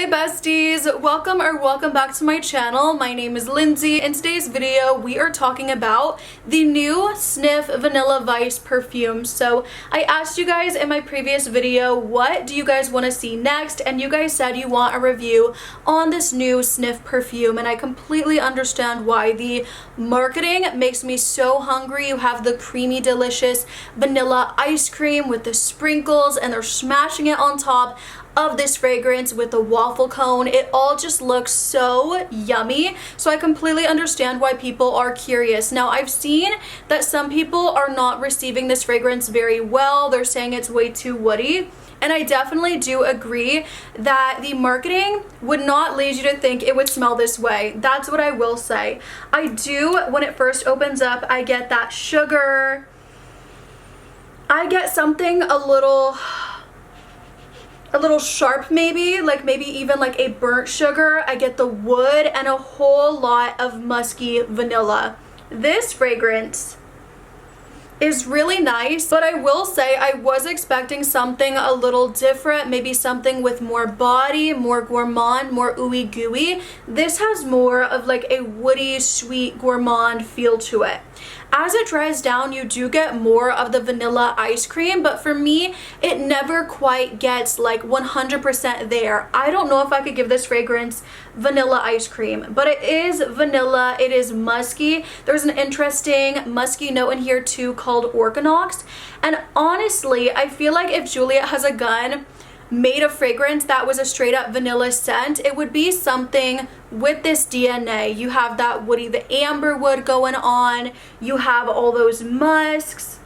Hey besties, welcome back to my channel. My name is Lindsay. In today's video we are talking about the new SNIF Vanilla Vice perfume. So I asked you guys in my previous video, what do you guys want to see next, and you guys said you want a review on this new SNIF perfume, and I completely understand why. The marketing makes me so hungry. You have the creamy delicious vanilla ice cream with the sprinkles, and they're smashing it on top of this fragrance with a waffle cone. It all just looks so yummy, so I completely understand why people are curious. Now, I've seen that some people are not receiving this fragrance very well. They're saying it's way too woody, and I definitely do agree that the marketing would not lead you to think it would smell this way. That's what I will say. I do, when it first opens up, I get that sugar. I get something a little sharp, maybe even like a burnt sugar. I get the wood and a whole lot of musky vanilla. This fragrance is really nice, but I will say I was expecting something a little different, maybe something with more body, more gourmand, more ooey gooey. This has more of like a woody, sweet, gourmand feel to it. As it dries down, you do get more of the vanilla ice cream, but for me, it never quite gets like 100% there. I don't know if I could give this fragrance vanilla ice cream, but it is vanilla. It is musky. There's an interesting musky note in here too called Organox. And honestly, I feel like if Juliet Has a Gun made a fragrance that was a straight up vanilla scent, it would be something with this DNA. You have that woody, the amber wood going on. You have all those musks.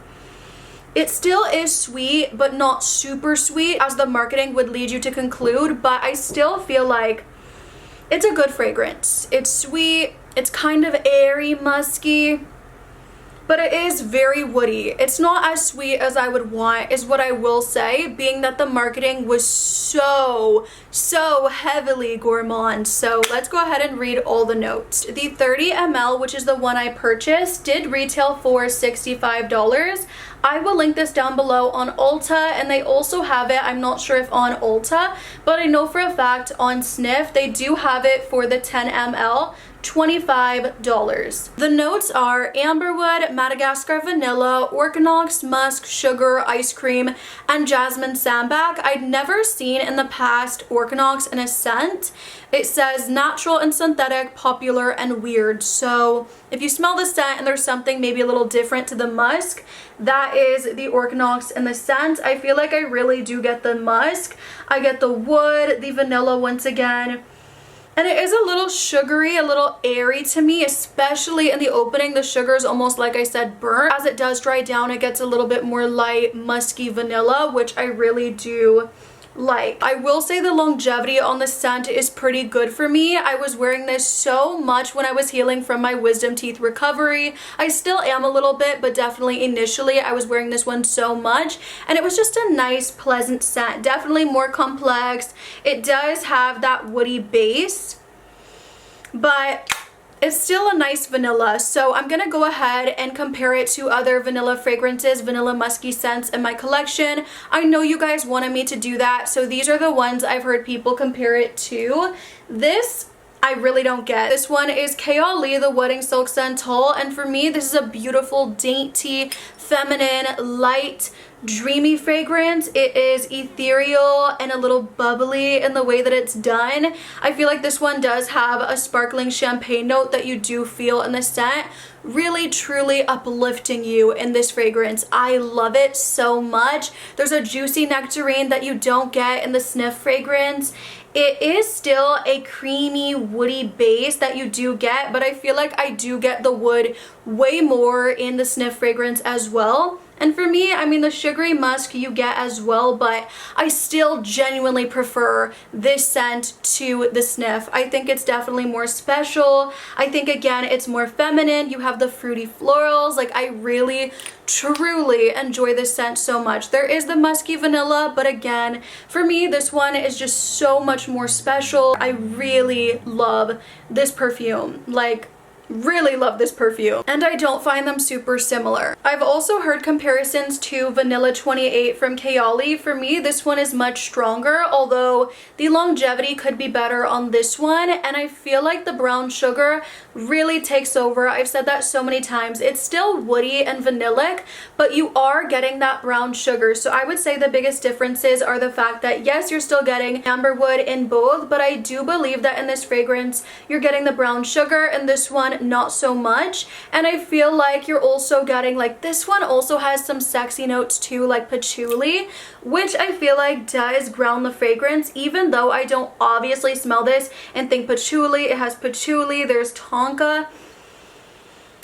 It still is sweet, but not super sweet as the marketing would lead you to conclude, but I still feel like it's a good fragrance. It's sweet, it's kind of airy, musky, but it is very woody. It's not as sweet as I would want, is what I will say, being that the marketing was so heavily gourmand. So let's go ahead and read all the notes. The 30 ml, which is the one I purchased, did retail for $65. I will link this down below on Ulta, and they also have it, I'm not sure if on Ulta, but I know for a fact on SNIF they do have it for the 10 ml. $25. The notes are amberwood, Madagascar vanilla, Organox, musk, sugar, ice cream, and jasmine sambac. I'd never seen in the past Organox in a scent. It says natural and synthetic, popular, and weird. So if you smell the scent and there's something maybe a little different to the musk, that is the Organox in the scent. I feel like I really do get the musk. I get the wood, the vanilla once again. And it is a little sugary, a little airy to me, especially in the opening. The sugar is almost, like I said, burnt. As it does dry down, it gets a little bit more light, musky vanilla, which I really do like. I will say the longevity on the scent is pretty good for me. I was wearing this so much when I was healing from my wisdom teeth recovery. I still am a little bit, but definitely initially I was wearing this one so much, and it was just a nice, pleasant scent. Definitely more complex. It does have that woody base, but it's still a nice vanilla. So I'm gonna go ahead and compare it to other vanilla fragrances, vanilla musky scents in my collection. I know you guys wanted me to do that, so these are the ones I've heard people compare it to. This I really don't get. This one is Kayali, the Wedding Silk Santal, and for me this is a beautiful, dainty, feminine, light, dreamy fragrance. It is ethereal and a little bubbly in the way that it's done. I feel like this one does have a sparkling champagne note that you do feel in the scent, really truly uplifting you in this fragrance. I love it so much. There's a juicy nectarine that you don't get in the SNIF fragrance. It is still a creamy, woody base that you do get, but I feel like I do get the wood way more in the SNIF fragrance as well. And for me, I mean, the sugary musk you get as well, but I still genuinely prefer this scent to the SNIF. I think it's definitely more special. I think, again, it's more feminine. You have the fruity florals. Like, I really, truly enjoy this scent so much. There is the musky vanilla, but again, for me, this one is just so much more special. I really love this perfume. Like, Really love this perfume, and I don't find them super similar. I've also heard comparisons to Vanilla 28 from Kayali. For me, this one is much stronger, although the longevity could be better on this one, and I feel like the brown sugar really takes over. I've said that so many times. It's still woody and vanillic, but you are getting that brown sugar. So I would say the biggest differences are the fact that yes, you're still getting amberwood in both, but I do believe that in this fragrance, you're getting the brown sugar, and this one not so much. And I feel like you're also getting, like, this one also has some sexy notes too, like patchouli, which I feel like does ground the fragrance, even though I don't obviously smell this and think patchouli. It has patchouli, there's tonka.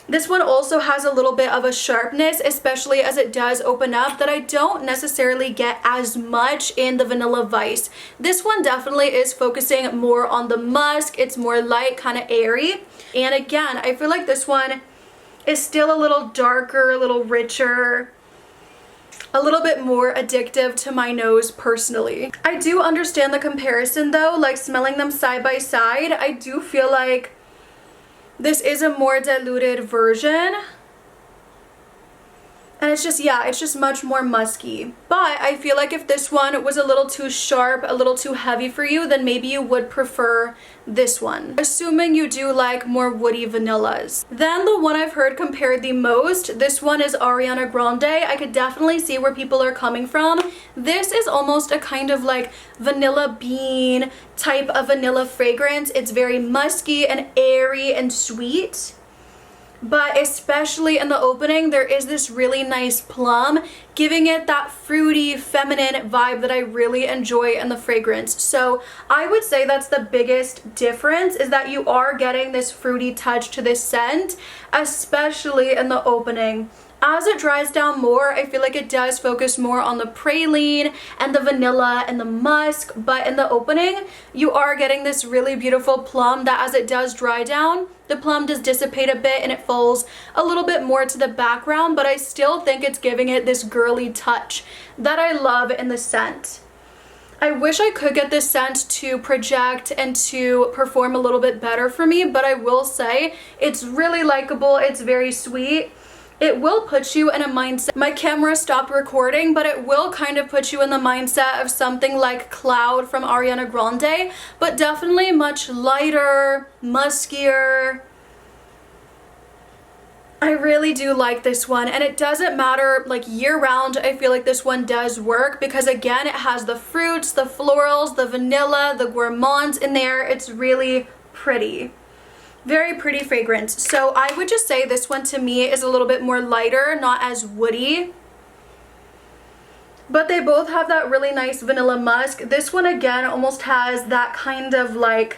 This one also has a little bit of a sharpness, especially as it does open up, that I don't necessarily get as much in the Vanilla Vice. This one definitely is focusing more on the musk. It's more light, kind of airy. And again, I feel like this one is still a little darker, a little richer, a little bit more addictive to my nose personally. I do understand the comparison though, like smelling them side by side. I do feel like this is a more diluted version. And it's just, yeah, it's just much more musky. But I feel like if this one was a little too sharp, a little too heavy for you, then maybe you would prefer this one. Assuming you do like more woody vanillas. Then the one I've heard compared the most, this one is Ariana Grande. I could definitely see where people are coming from. This is almost a kind of like vanilla bean type of vanilla fragrance. It's very musky and airy and sweet. But especially in the opening, there is this really nice plum, giving it that fruity, feminine vibe that I really enjoy in the fragrance. So I would say that's the biggest difference, is that you are getting this fruity touch to this scent, especially in the opening. As it dries down more, I feel like it does focus more on the praline and the vanilla and the musk, but in the opening, you are getting this really beautiful plum that as it does dry down, the plum does dissipate a bit and it falls a little bit more to the background, but I still think it's giving it this girly touch that I love in the scent. I wish I could get this scent to project and to perform a little bit better for me, but I will say it's really likable, it's very sweet. It will put you in a mindset. My camera stopped recording, but it will kind of put you in the mindset of something like Cloud from Ariana Grande, but definitely much lighter, muskier. I really do like this one, and it doesn't matter like year round. I feel like this one does work because again, it has the fruits, the florals, the vanilla, the gourmands in there. It's really pretty. Very pretty fragrance. So I would just say this one to me is a little bit more lighter, not as woody. But they both have that really nice vanilla musk. This one again almost has that kind of like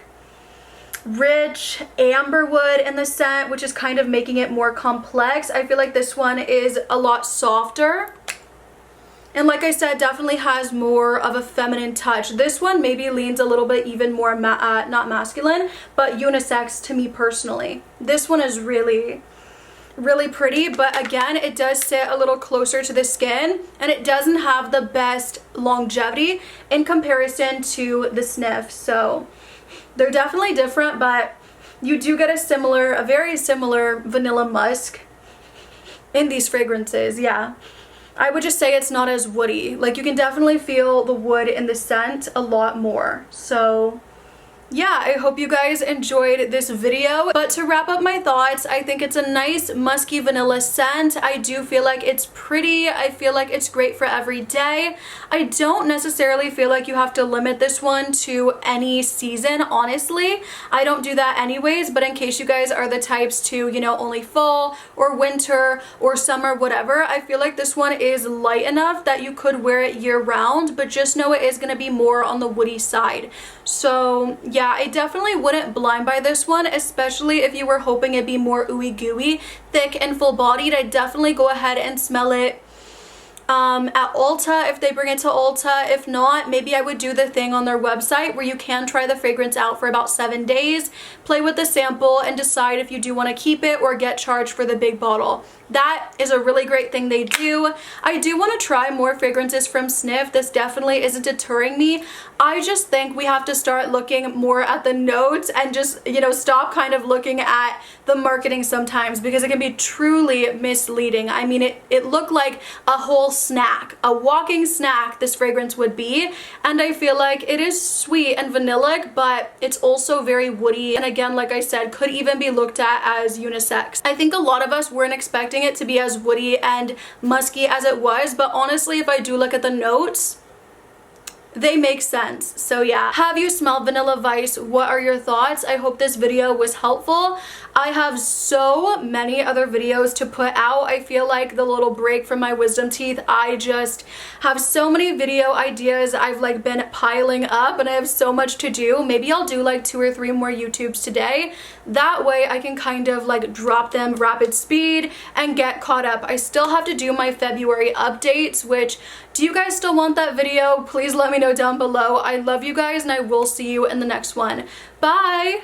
rich amberwood in the scent, which is kind of making it more complex. I feel like this one is a lot softer. And like I said, definitely has more of a feminine touch. This one maybe leans a little bit even more, not masculine, but unisex to me personally. This one is really, really pretty, but again, it does sit a little closer to the skin, and it doesn't have the best longevity in comparison to the SNIF. So they're definitely different, but you do get a very similar vanilla musk in these fragrances, yeah. I would just say it's not as woody. Like you can definitely feel the wood in the scent a lot more. So yeah, I hope you guys enjoyed this video. But to wrap up my thoughts, I think it's a nice musky vanilla scent. I do feel like it's pretty. I feel like it's great for every day. I don't necessarily feel like you have to limit this one to any season, honestly. I don't do that anyways, but in case you guys are the types to, you know, only fall or winter or summer, whatever, I feel like this one is light enough that you could wear it year round, but just know it is going to be more on the woody side. So yeah, I definitely wouldn't blind buy this one, especially if you were hoping it'd be more ooey gooey, thick and full bodied. I'd definitely go ahead and smell it at Ulta if they bring it to Ulta. If not, maybe I would do the thing on their website where you can try the fragrance out for about 7 days, play with the sample, and decide if you do want to keep it or get charged for the big bottle. that is a really great thing they do. I do want to try more fragrances from SNIF. This definitely isn't deterring me. I just think we have to start looking more at the notes and just, you know, stop kind of looking at the marketing sometimes, because it can be truly misleading. I mean, it looked like a whole snack, a walking snack this fragrance would be, and I feel like it is sweet and vanillic, but it's also very woody, and again, like I said, could even be looked at as unisex. I think a lot of us weren't expecting it to be as woody and musky as it was, but honestly, if I do look at the notes, they make sense. So yeah, have you smelled Vanilla Vice? What are your thoughts? I hope this video was helpful. I have so many other videos to put out. I feel like the little break from my wisdom teeth, I just have so many video ideas. I've like been piling up and I have so much to do. Maybe I'll do like 2 or 3 more YouTubes today. That way I can kind of like drop them rapid speed and get caught up. I still have to do my February updates, which, do you guys still want that video? Please let me know down below. I love you guys and I will see you in the next one. Bye!